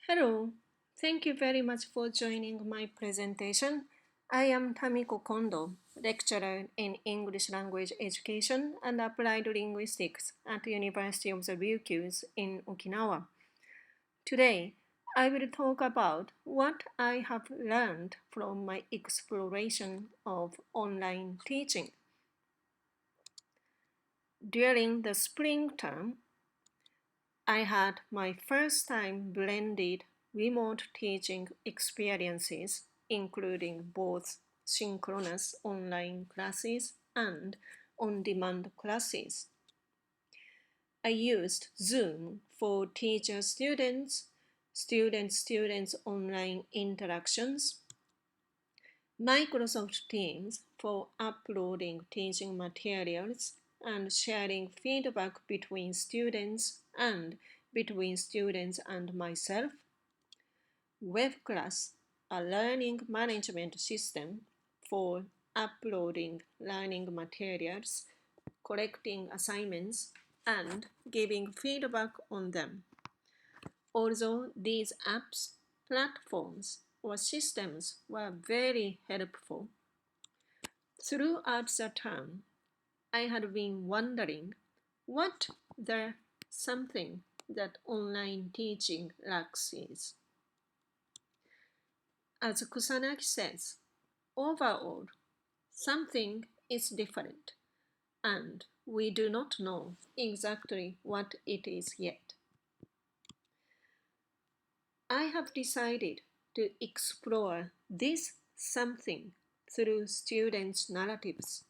Hello, thank you very much for joining my presentation. I am Tamiko Kondo, lecturer in English language education and applied linguistics at the University of the Ryukyus in Okinawa. Today, I will talk about what I have learned from my exploration of online teaching. During the spring term, I had my first time blended remote teaching experiences, including both synchronous online classes and on demand classes. I used Zoom for teacher students online interactions, Microsoft Teams for uploading teaching materials and sharing feedback between students and between students and myself, WebClass, a learning management system for uploading learning materials, collecting assignments, and giving feedback on them. Although these apps, platforms, or systems were very helpful, throughout the term, I had been wondering what the something that online teaching lacks is. As Kusanagi says, overall, something is different, and we do not know exactly what it is yet. I have decided to explore this something through students' narratives.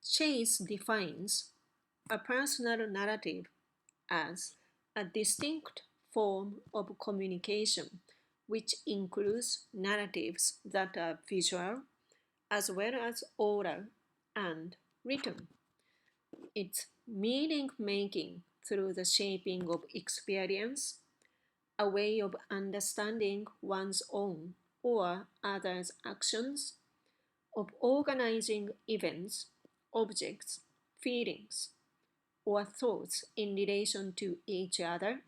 Chase defines a personal narrative as a distinct form of communication which includes narratives that are visual as well as oral and written. It's meaning making through the shaping of experience, a way of understanding one's own or others' actions, of organizing events, objects, feelings, or thoughts in relation to each other,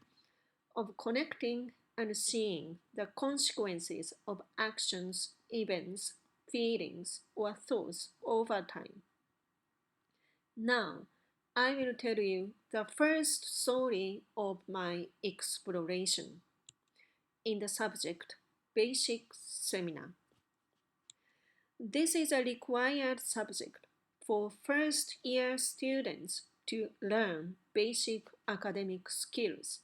of connecting and seeing the consequences of actions, events, feelings, or thoughts over time. Now, I will tell you the first story of my exploration in the subject Basic Seminar. This is a required subject for first year students to learn basic academic skills.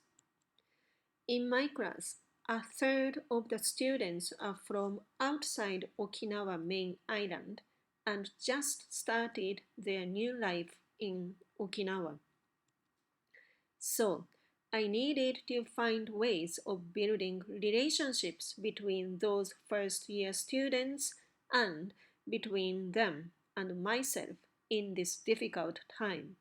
In my class, a third of the students are from outside Okinawa main island and just started their new life in Okinawa. So, I needed to find ways of building relationships between those first year students and between them and myself in this difficult time.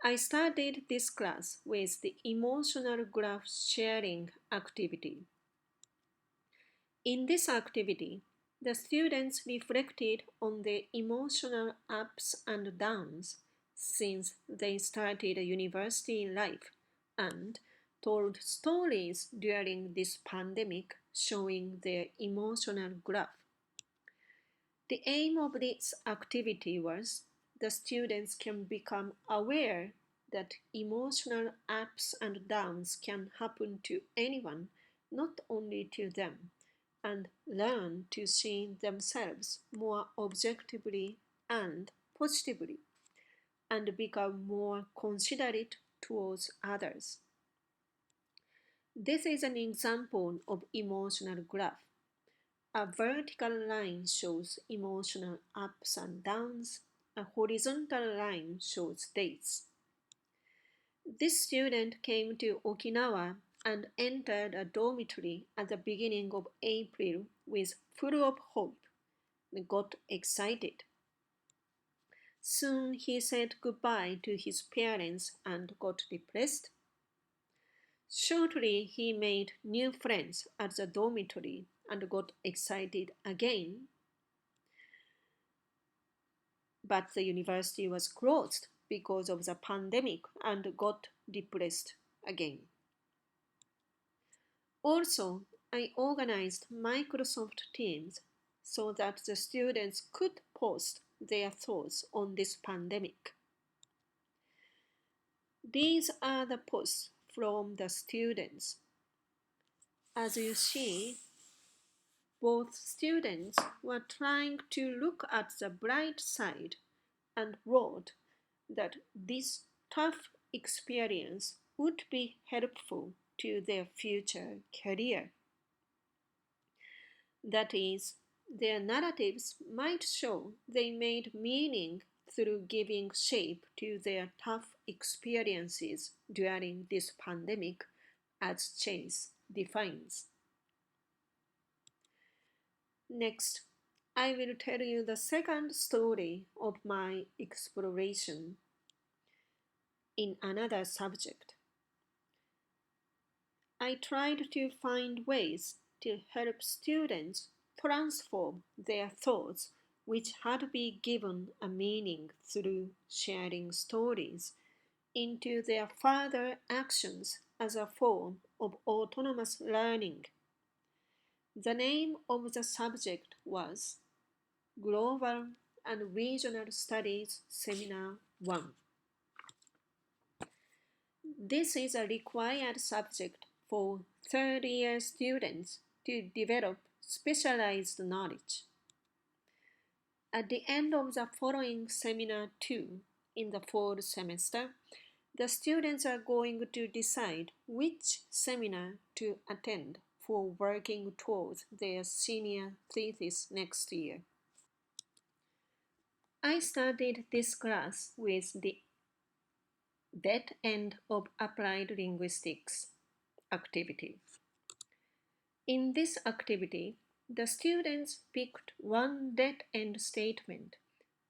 I started this class with the emotional graph sharing activity. In this activity, the students reflected on their emotional ups and downs since they started university life and told stories during this pandemic showing their emotional graph. The aim of this activity was the students can become aware that emotional ups and downs can happen to anyone, not only to them, and learn to see themselves more objectively and positively, and become more considerate towards others. This is an example of emotional graph. A vertical line shows emotional ups and downs. A horizontal line shows dates. This student came to Okinawa and entered a dormitory at the beginning of April with full of hope and got excited. Soon he said goodbye to his parents and got depressed. Shortly he made new friends at the dormitory and got excited again. But the university was closed because of the pandemic and got depressed again. Also, I organized Microsoft Teams so that the students could post their thoughts on this pandemic. These are the posts from the students. As you see, both students were trying to look at the bright side and wrote that this tough experience would be helpful to their future career. That is, their narratives might show they made meaning through giving shape to their tough experiences during this pandemic, as Chase defines. Next, I will tell you the second story of my exploration in another subject. I tried to find ways to help students transform their thoughts, which had been given a meaning through sharing stories, into their further actions as a form of autonomous learning. The name of the subject was Global and Regional Studies Seminar 1. This is a required subject for third-year students to develop specialized knowledge. At the end of the following Seminar 2 in the fall semester, the students are going to decide which seminar to attend for working towards their senior thesis next year. I started this class with the dead end of applied linguistics activity. In this activity, the students picked one dead end statement,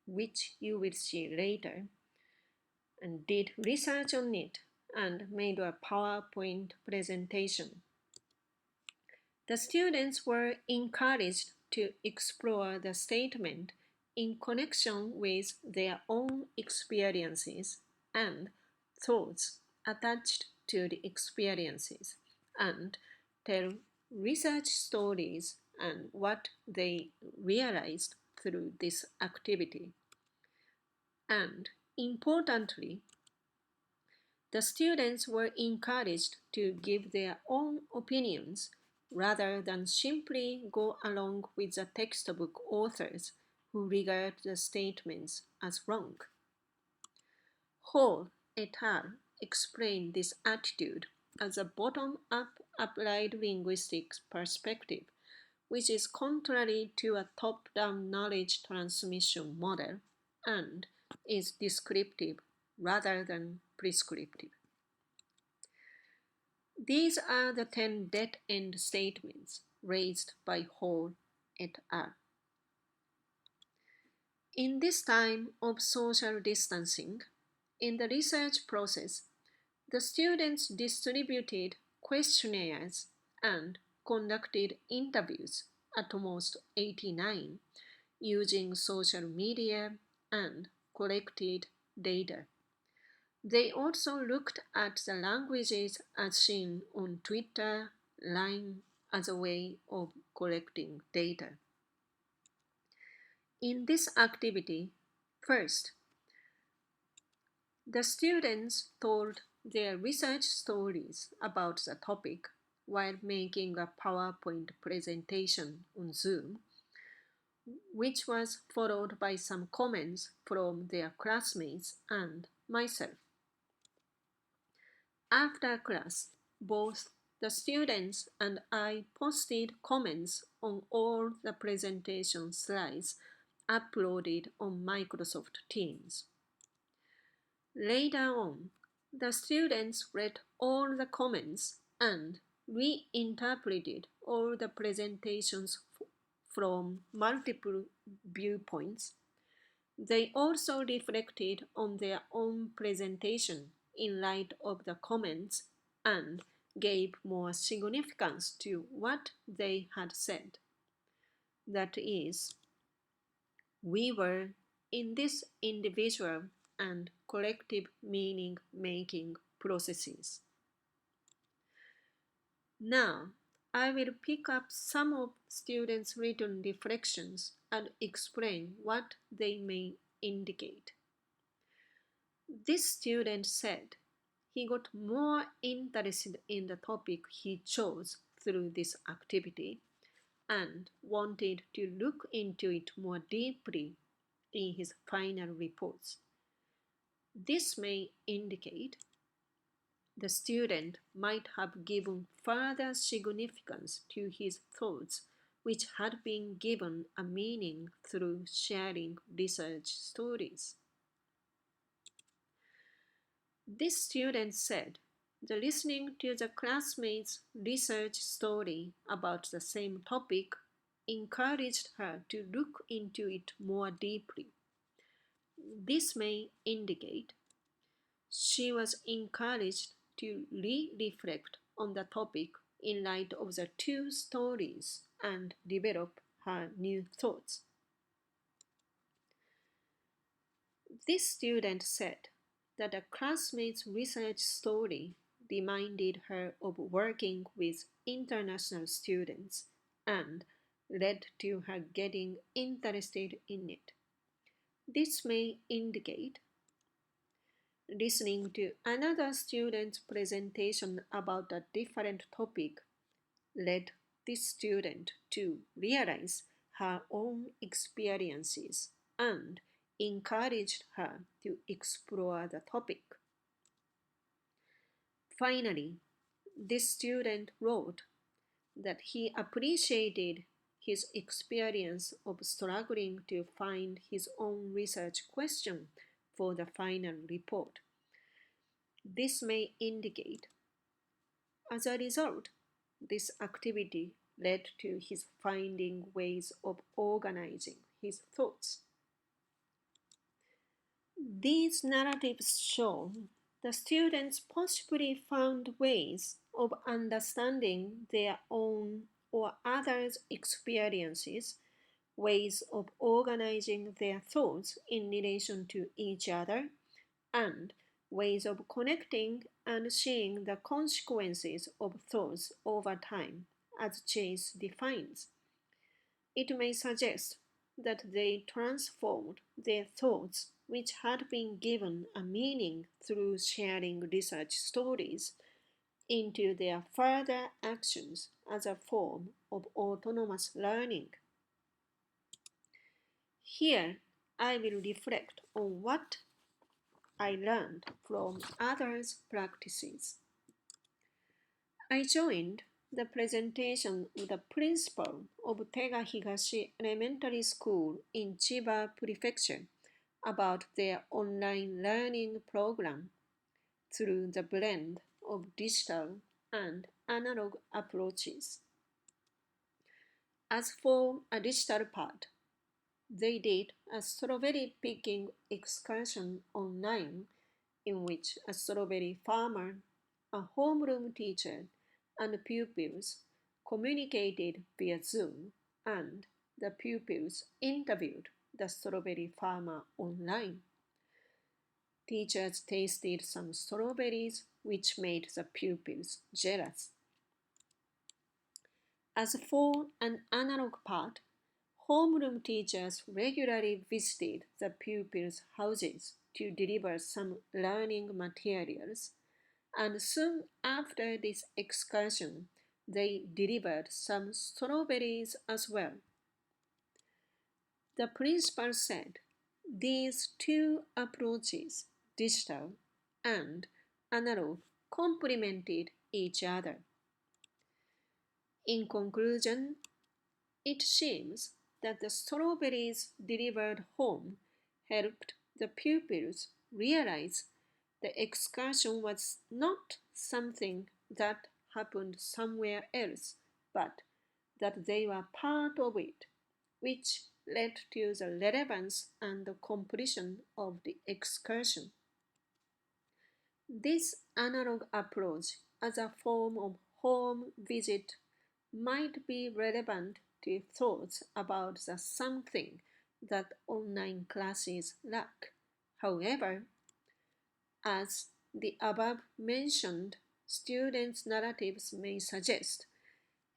which you will see later, and did research on it and made a PowerPoint presentation. The students were encouraged to explore the statement in connection with their own experiences and thoughts attached to the experiences, and tell research stories and what they realized through this activity. And importantly, the students were encouraged to give their own opinions rather than simply go along with the textbook authors who regard the statements as wrong. Hall et al. Explained this attitude as a bottom-up applied linguistics perspective, which is contrary to a top-down knowledge transmission model and is descriptive rather than prescriptive. These are the 10 dead-end statements raised by Hall et al. In this time of social distancing, in the research process, the students distributed questionnaires and conducted interviews, at most 89, using social media and collected data. They also looked at the languages as seen on Twitter, Line as a way of collecting data. In this activity, first, the students told their research stories about the topic while making a PowerPoint presentation on Zoom, which was followed by some comments from their classmates and myself. After class, both the students and I posted comments on all the presentation slides uploaded on Microsoft Teams. Later on, the students read all the comments and reinterpreted all the presentations from multiple viewpoints. They also reflected on their own presentation in light of the comments and gave more significance to what they had said. That is, we were in this individual and collective meaning making processes. Now, I will pick up some of students' written reflections and explain what they may indicate. This student said he got more interested in the topic he chose through this activity and wanted to look into it more deeply in his final reports. This may indicate the student might have given further significance to his thoughts, which had been given a meaning through sharing research stories. This student said the listening to the classmate's research story about the same topic encouraged her to look into it more deeply. This may indicate she was encouraged to reflect on the topic in light of the two stories and develop her new thoughts. This student said that a classmate's research story reminded her of working with international students and led to her getting interested in it. This may indicate listening to another student's presentation about a different topic led this student to realize her own experiences and encouraged her to explore the topic. Finally, this student wrote that he appreciated his experience of struggling to find his own research question for the final report. This may indicate, as a result, this activity led to his finding ways of organizing his thoughts. These narratives show the students possibly found ways of understanding their own or others' experiences, ways of organizing their thoughts in relation to each other, and ways of connecting and seeing the consequences of thoughts over time, as Chase defines. It may suggest that they transformed their thoughts, which had been given a meaning through sharing research stories, into their further actions as a form of autonomous learning. Here, I will reflect on what I learned from others' practices. I joined the presentation of the principal of Tega Higashi Elementary School in Chiba Prefecture about their online learning program through the blend of digital and analog approaches. As for a digital part, they did a strawberry picking excursion online in which a strawberry farmer, a homeroom teacher, and pupils communicated via Zoom, and the pupils interviewed the strawberry farmer online. Teachers tasted some strawberries, which made the pupils jealous. As for an analog part, homeroom teachers regularly visited the pupils' houses to deliver some learning materials, and soon after this excursion, they delivered some strawberries as well. The principal said these two approaches, digital and analog, complemented each other. In conclusion, it seems that the strawberries delivered home helped the pupils realize the excursion was not something that happened somewhere else, but that they were part of it, which led to the relevance and the completion of the excursion. This analog approach as a form of home visit might be relevant to thoughts about the something that online classes lack. However, as the above mentioned students' narratives may suggest,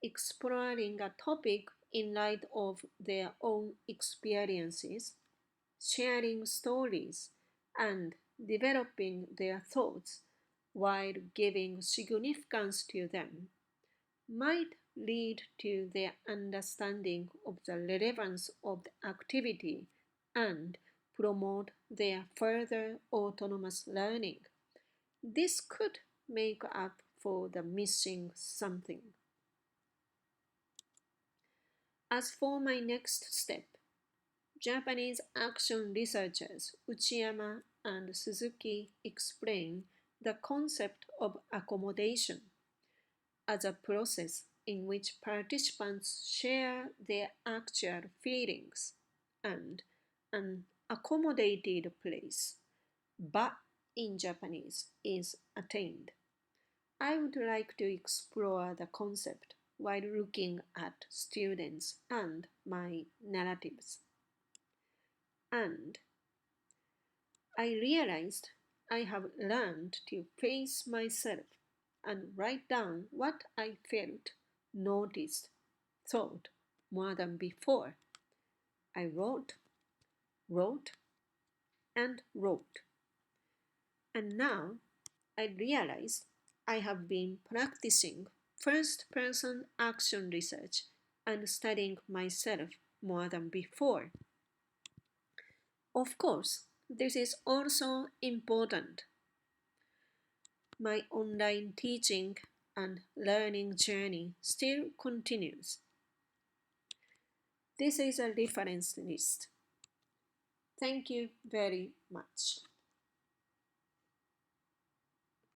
exploring a topic in light of their own experiences, sharing stories, and developing their thoughts while giving significance to them might lead to their understanding of the relevance of the activity and promote their further autonomous learning. This could make up for the missing something. As for my next step, Japanese action researchers Uchiyama and Suzuki explain the concept of accommodation as a process in which participants share their actual feelings and an accommodated place, ba in Japanese, is attained. I would like to explore the concept while looking at students and my narratives. And I realized I have learned to face myself and write down what I felt, noticed, thought more than before. I wrote, and wrote. And now I realize I have been practicing first person action research and studying myself more than before. Of course, this is also important. My online teaching and learning journey still continues. This is a reference list. Thank you very much.